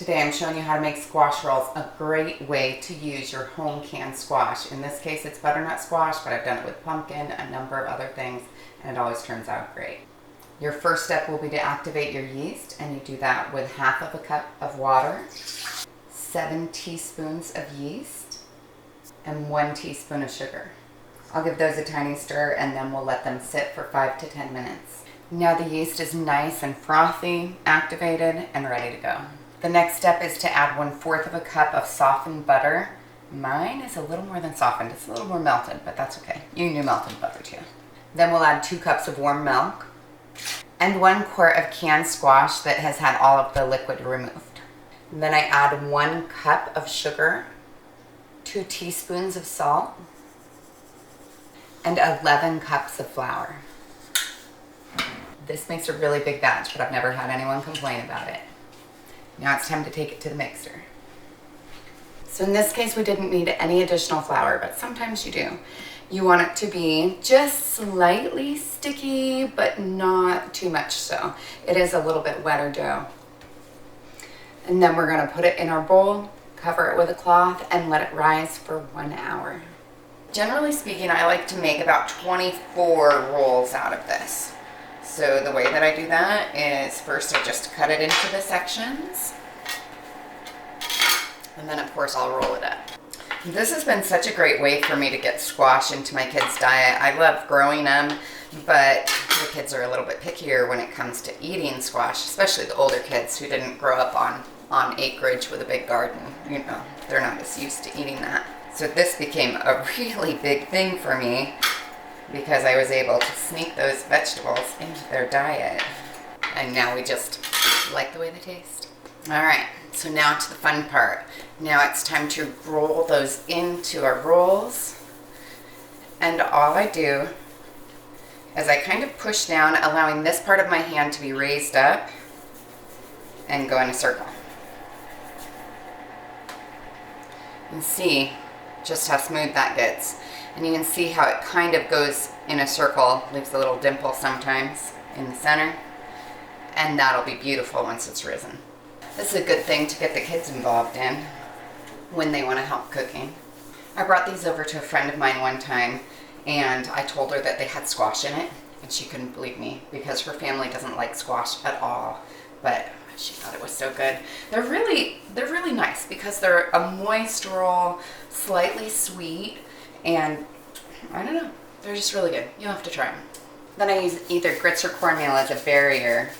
Today I'm showing you how to make squash rolls, a great way to use your home canned squash. In this case it's butternut squash, but I've done it with pumpkin, a number of other things, and it always turns out great. Your first step will be to activate your yeast, and you do that with half of a cup of water, 7 teaspoons of yeast, and 1 teaspoon of sugar. I'll give those a tiny stir and then we'll let them sit for 5 to 10 minutes. Now the yeast is nice and frothy, activated, and ready to go. The next step is to add 1/4 of a cup of softened butter. Mine is a little more than softened, it's a little more melted, but that's okay. You can do melted butter too. Then we'll add 2 cups of warm milk and 1 quart of canned squash that has had all of the liquid removed. Then I add 1 cup of sugar, 2 teaspoons of salt, and 11 cups of flour. This makes a really big batch, but I've never had anyone complain about it. Now it's time to take it to the mixer. So in this case, we didn't need any additional flour, but sometimes you do. You want it to be just slightly sticky, but not too much so. It is a little bit wetter dough. And then we're gonna put it in our bowl, cover it with a cloth, and let it rise for 1 hour. Generally speaking, I like to make about 24 rolls out of this. So the way that I do that is first I just cut it into the sections, and then of course I'll roll it up. This has been such a great way for me to get squash into my kids' diet. I love growing them, but the kids are a little bit pickier when it comes to eating squash, especially the older kids who didn't grow up on acreage with a big garden. You know, they're not as used to eating that. So this became a really big thing for me because I was able to sneak those vegetables into their diet. And now we just like the way they taste. All right, so now to the fun part. Now it's time to roll those into our rolls. And all I do is I kind of push down, allowing this part of my hand to be raised up and go in a circle. And see just how smooth that gets. And you can see how it kind of goes in a circle, leaves a little dimple sometimes in the center. And that'll be beautiful once it's risen. This is a good thing to get the kids involved in when they want to help cooking. I brought these over to a friend of mine one time, and I told her that they had squash in it, and she couldn't believe me because her family doesn't like squash at all. But she thought it was so good. They're really nice because they're a moist roll, slightly sweet, and I don't know, they're just really good. You'll have to try them. Then I use either grits or cornmeal as a barrier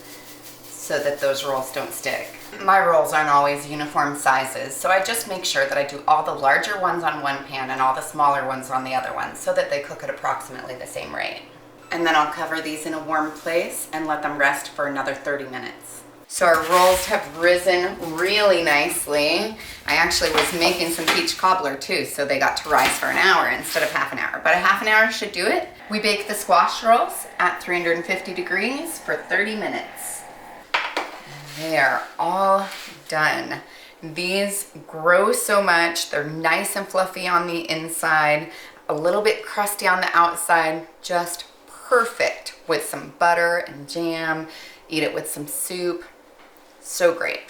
so that those rolls don't stick. My rolls aren't always uniform sizes, so I just make sure that I do all the larger ones on one pan and all the smaller ones on the other one so that they cook at approximately the same rate. And then I'll cover these in a warm place and let them rest for another 30 minutes. So our rolls have risen really nicely. I actually was making some peach cobbler too, so they got to rise for an hour instead of half an hour. But a half an hour should do it. We bake the squash rolls at 350 degrees for 30 minutes. They are all done. These grow so much. They're nice and fluffy on the inside, a little bit crusty on the outside, just perfect with some butter and jam. Eat it with some soup. So great.